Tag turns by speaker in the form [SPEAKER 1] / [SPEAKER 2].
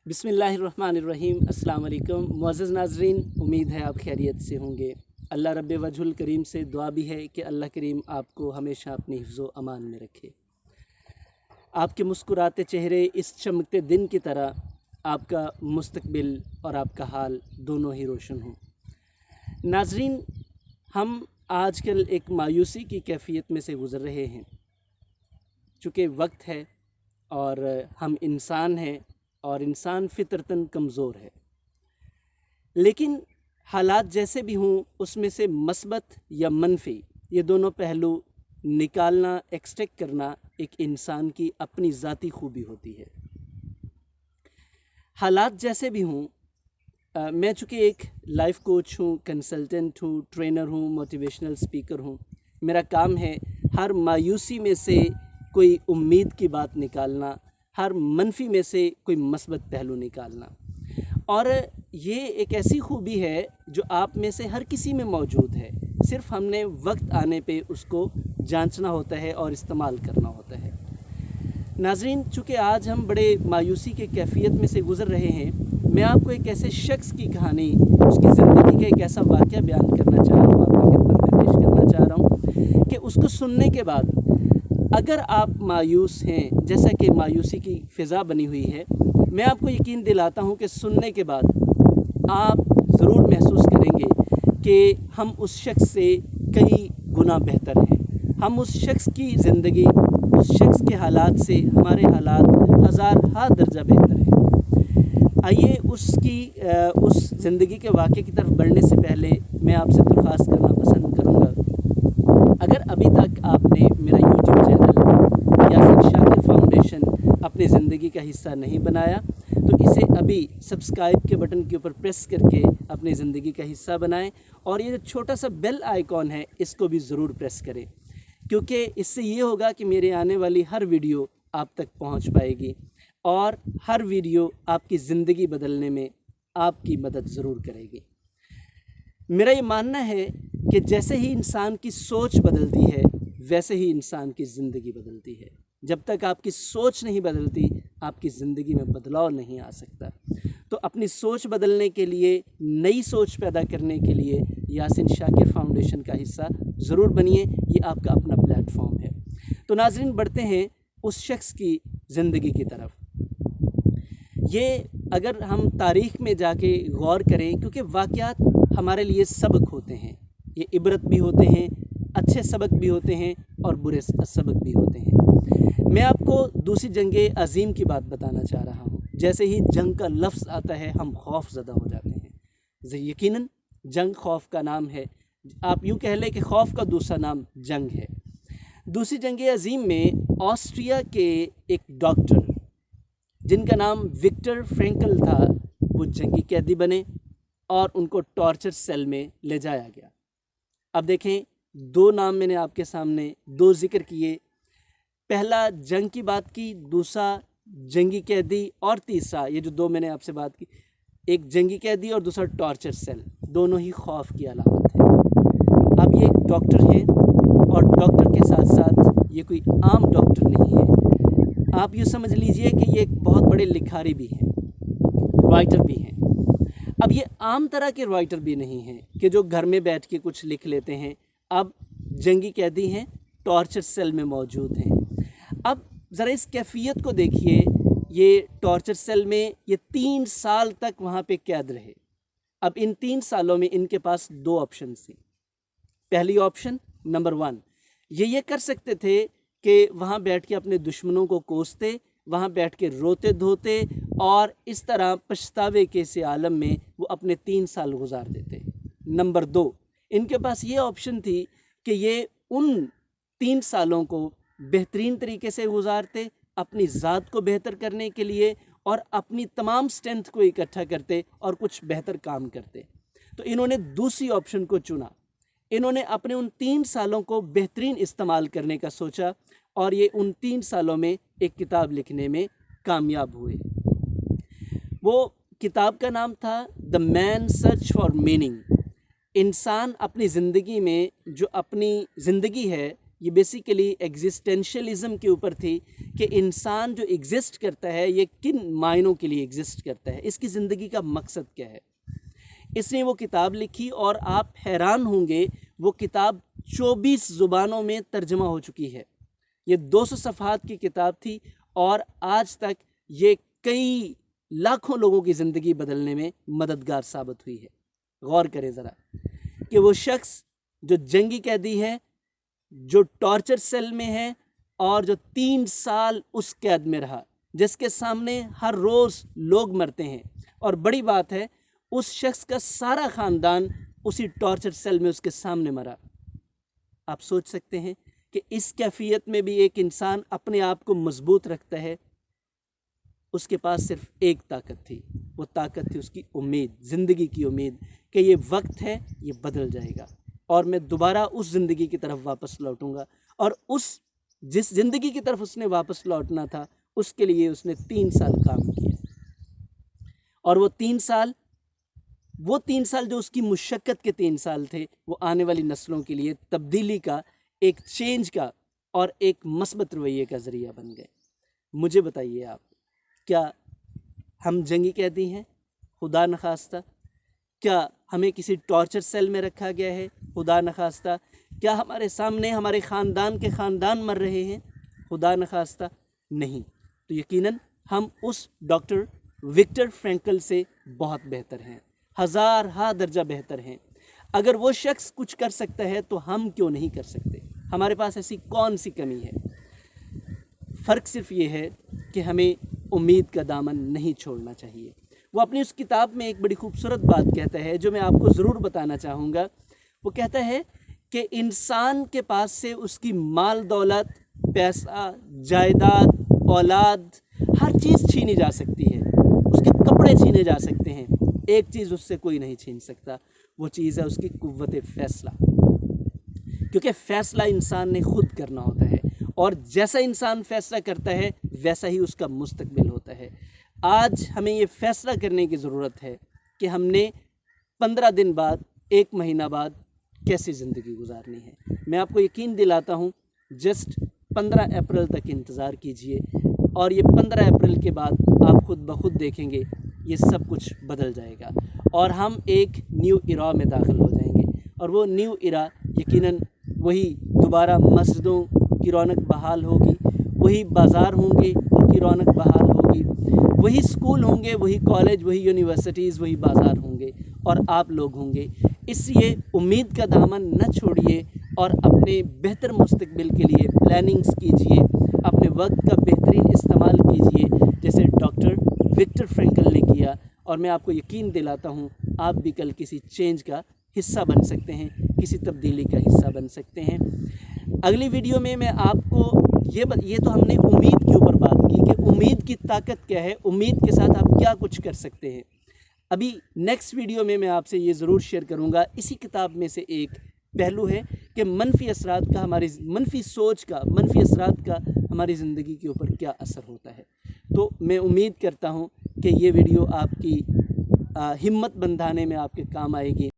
[SPEAKER 1] बिस्मिल्लाहिर्रहमानिर्रहीम। अस्सलाम वालेकुम मुअज़्ज़ज़ नाज़रीन, उम्मीद है आप खैरियत से होंगे। अल्लाह रब्बे वजहुल करीम से दुआ भी है कि अल्लाह करीम आपको हमेशा अपनी हिफ्ज़ो अमान में रखे। आपके मुस्कुराते चेहरे इस चमकते दिन की तरह आपका मुस्तकबिल और आपका हाल दोनों ही रोशन हों। नाज़रीन, हम आजकल एक मायूसी की कैफियत में से गुज़र रहे हैं। चूँकि वक्त है और हम इंसान हैं और इंसान फितरतन कमज़ोर है, लेकिन हालात जैसे भी हों उसमें से मस्बत या मनफी ये दोनों पहलू निकालना, एक्सट्रैक्ट करना एक इंसान की अपनी ज़ाती खूबी होती है। हालात जैसे भी हों, मैं चूँकि एक लाइफ कोच हूँ, कंसल्टेंट हूँ, ट्रेनर हूँ, मोटिवेशनल स्पीकर हूँ। मेरा काम है हर मायूसी में से कोई उम्मीद की बात निकालना, हर मनफी में से कोई मस्बत पहलू निकालना। और ये एक ऐसी खूबी है जो आप में से हर किसी में मौजूद है, सिर्फ हमने वक्त आने पे उसको जांचना होता है और इस्तेमाल करना होता है। नाज़रीन, चूँकि आज हम बड़े मायूसी के कैफियत में से गुज़र रहे हैं, मैं आपको एक ऐसे शख्स की कहानी, उसकी ज़िंदगी का एक ऐसा वाक़या बयान करना चाह रहा हूँ, आपकी खिदमत में पेश करना चाह रहा हूँ कि उसको सुनने के बाद अगर आप मायूस हैं, जैसा कि मायूसी की फ़िज़ा बनी हुई है, मैं आपको यकीन दिलाता हूँ कि सुनने के बाद आप ज़रूर महसूस करेंगे कि हम उस शख्स से कई गुना बेहतर हैं। हम उस शख्स की ज़िंदगी, उस शख्स के हालात से हमारे हालात हज़ार दर्जा बेहतर हैं। आइए उस ज़िंदगी के वाक़े की तरफ बढ़ने से पहले मैं आपसे दरख्वास्त करना पसंद करूँगा, अगर अभी तक आपने मेरा YouTube channel Yasin Shakir foundation अपनी ज़िंदगी का हिस्सा नहीं बनाया तो इसे अभी सब्सक्राइब के बटन के ऊपर प्रेस करके अपनी ज़िंदगी का हिस्सा बनाएं, और ये जो छोटा सा बेल आइकॉन है इसको भी ज़रूर प्रेस करें, क्योंकि इससे ये होगा कि मेरे आने वाली हर वीडियो आप तक पहुंच पाएगी और हर वीडियो आपकी ज़िंदगी बदलने में आपकी मदद ज़रूर करेगी। मेरा ये मानना है कि जैसे ही इंसान की सोच बदलती है वैसे ही इंसान की ज़िंदगी बदलती है। जब तक आपकी सोच नहीं बदलती आपकी ज़िंदगी में बदलाव नहीं आ सकता। तो अपनी सोच बदलने के लिए, नई सोच पैदा करने के लिए यासिन शाकिर फाउंडेशन का हिस्सा ज़रूर बनिए। ये आपका अपना प्लेटफॉर्म है। तो नाज़रीन, बढ़ते हैं उस शख्स की ज़िंदगी की तरफ। ये अगर हम तारीख़ में जाके गौर करें, क्योंकि वाक़यात हमारे लिए सबक होते हैं, ये इबरत भी होते हैं, अच्छे सबक भी होते हैं और बुरे सबक भी होते हैं। मैं आपको दूसरी जंग अज़ीम की बात बताना चाह रहा हूँ। जैसे ही जंग का लफ्ज़ आता है हम खौफ ज़दा हो जाते हैं। यकीनन जंग खौफ का नाम है, आप यूँ कह लें कि खौफ का दूसरा नाम जंग है। दूसरी जंग अज़ीम में ऑस्ट्रिया के एक डॉक्टर जिनका नाम विक्टर फ्रैंकल था, वो जंगी कैदी बने और उनको टॉर्चर सेल में ले जाया गया। अब देखें, दो नाम मैंने आपके सामने दो जिक्र किए, पहला जंग की बात की, दूसरा जंगी कैदी, और तीसरा ये जो दो मैंने आपसे बात की, एक जंगी कैदी और दूसरा टॉर्चर सेल, दोनों ही खौफ की अलामत है। अब ये एक डॉक्टर हैं और डॉक्टर के साथ साथ ये कोई आम डॉक्टर नहीं है। आप यूँ समझ लीजिए कि ये एक बहुत बड़े लिखारी भी हैं, राइटर भी हैं। अब ये आम तरह के राइटर भी नहीं हैं कि जो घर में बैठ के कुछ लिख लेते हैं। अब जंगी कैदी हैं, टॉर्चर सेल में मौजूद हैं। अब ज़रा इस कैफियत को देखिए, ये टॉर्चर सेल में ये 3 साल तक वहाँ पे कैद रहे। अब इन 3 सालों में इनके पास दो ऑप्शन थी। पहली ऑप्शन नंबर 1, ये कर सकते थे कि वहाँ बैठ के अपने दुश्मनों को कोसते, वहाँ बैठ के रोते धोते और इस तरह पछतावे के से आलम में वो अपने 3 साल गुजार देते। नंबर 2, इनके पास ये ऑप्शन थी कि ये उन 3 सालों को बेहतरीन तरीके से गुजारते, अपनी ज़ात को बेहतर करने के लिए और अपनी तमाम स्ट्रेंथ को इकट्ठा करते और कुछ बेहतर काम करते। तो इन्होंने दूसरी ऑप्शन को चुना। इन्होंने अपने उन 3 सालों को बेहतरीन इस्तेमाल करने का सोचा और ये उन 3 सालों में एक किताब लिखने में कामयाब हुए। वो किताब का नाम था the man search for meaning. इंसान अपनी ज़िंदगी में जो अपनी ज़िंदगी है ये बेसिकली एग्जिस्टेंशियलिज़म के ऊपर थी کہ انسان جو ایگزسٹ کرتا ہے یہ کن معنوں کے لیے ایگزسٹ کرتا ہے، اس کی زندگی کا مقصد کیا ہے۔ اس نے وہ کتاب لکھی اور آپ حیران ہوں گے وہ کتاب 24 زبانوں میں ترجمہ ہو چکی ہے۔ یہ 200 صفحات کی کتاب تھی اور آج تک یہ کئی لاکھوں لوگوں کی زندگی بدلنے میں مددگار ثابت ہوئی ہے۔ غور کریں ذرا کہ وہ شخص جو جنگی قیدی ہے، جو ٹارچر سیل میں ہے اور جو 3 سال اس قید میں رہا، جس کے سامنے ہر روز لوگ مرتے ہیں، اور بڑی بات ہے اس شخص کا سارا خاندان اسی ٹارچر سیل میں اس کے سامنے مرا۔ آپ سوچ سکتے ہیں کہ اس کیفیت میں بھی ایک انسان اپنے آپ کو مضبوط رکھتا ہے۔ اس کے پاس صرف ایک طاقت تھی، وہ طاقت تھی اس کی امید، زندگی کی امید کہ یہ وقت ہے، یہ بدل جائے گا اور میں دوبارہ اس زندگی کی طرف واپس لوٹوں گا۔ اور جس زندگی کی طرف اس نے واپس لوٹنا تھا اس کے لیے اس نے 3 سال کام کیا، اور وہ 3 سال جو اس کی مشقت کے 3 سال تھے وہ آنے والی نسلوں کے لیے تبدیلی کا، ایک چینج کا اور ایک مثبت رویے کا ذریعہ بن گئے۔ مجھے بتائیے آپ، کیا ہم جنگی قیدی ہیں؟ خدا نخواستہ۔ کیا ہمیں کسی ٹارچر سیل میں رکھا گیا ہے؟ خدا نخواستہ۔ کیا ہمارے سامنے ہمارے خاندان کے خاندان مر رہے ہیں؟ خدا نخواستہ نہیں۔ تو یقیناً ہم اس ڈاکٹر وکٹر فرینکل سے بہت بہتر ہیں، 1000 درجہ بہتر ہیں۔ اگر وہ شخص کچھ کر سکتا ہے تو ہم کیوں نہیں کر سکتے؟ ہمارے پاس ایسی کون سی کمی ہے؟ فرق صرف یہ ہے کہ ہمیں امید کا دامن نہیں چھوڑنا چاہیے۔ وہ اپنی اس کتاب میں ایک بڑی خوبصورت بات کہتا ہے جو میں آپ کو ضرور بتانا چاہوں گا۔ وہ کہتا ہے کہ انسان کے پاس سے اس کی مال دولت، پیسہ، جائیداد، اولاد، ہر چیز چھینی جا سکتی ہے، اس کے کپڑے چھینے جا سکتے ہیں، ایک چیز اس سے کوئی نہیں چھین سکتا، وہ چیز ہے اس کی قوت فیصلہ، کیونکہ فیصلہ انسان نے خود کرنا ہوتا ہے، اور جیسا انسان فیصلہ کرتا ہے ویسا ہی اس کا مستقبل ہوتا ہے۔ آج ہمیں یہ فیصلہ کرنے کی ضرورت ہے کہ ہم نے 15 دن بعد، 1 مہینہ بعد کیسی زندگی گزارنی ہے۔ میں آپ کو یقین دلاتا ہوں، جسٹ 15 اپریل تک انتظار کیجئے، اور یہ 15 اپریل کے بعد آپ خود بخود دیکھیں گے یہ سب کچھ بدل جائے گا، اور ہم ایک نیو ایرا میں داخل ہو جائیں گے۔ اور وہ نیو ایرا یقیناً وہی دوبارہ مسجدوں کی رونق بحال ہوگی، وہی بازار ہوں گے ان کی رونق بحال ہوگی، وہی اسکول ہوں گے، وہی کالج، وہی یونیورسٹیز، وہی بازار ہوں گے، اور آپ لوگ ہوں گے۔ اس لیے امید کا دامن نہ چھوڑیے اور اپنے بہتر مستقبل کے لیے پلاننگز کیجئے، اپنے وقت کا بہترین استعمال کیجئے جیسے ڈاکٹر وکٹر فرینکل نے کیا، اور میں آپ کو یقین دلاتا ہوں آپ بھی کل کسی چینج کا حصہ بن سکتے ہیں، کسی تبدیلی کا حصہ بن سکتے ہیں۔ اگلی ویڈیو میں آپ کو یہ تو ہم نے امید کے اوپر بات کی کہ امید کی طاقت کیا ہے، امید کے ساتھ آپ کیا کچھ کر سکتے ہیں۔ ابھی نیکسٹ ویڈیو میں آپ سے یہ ضرور شیئر کروں گا، اسی کتاب میں سے ایک پہلو ہے کہ منفی اثرات کا، ہماری منفی سوچ کا، منفی اثرات کا ہماری زندگی کے اوپر کیا اثر ہوتا ہے۔ تو میں امید کرتا ہوں کہ یہ ویڈیو آپ کی ہمت بندھانے میں آپ کے کام آئے گی۔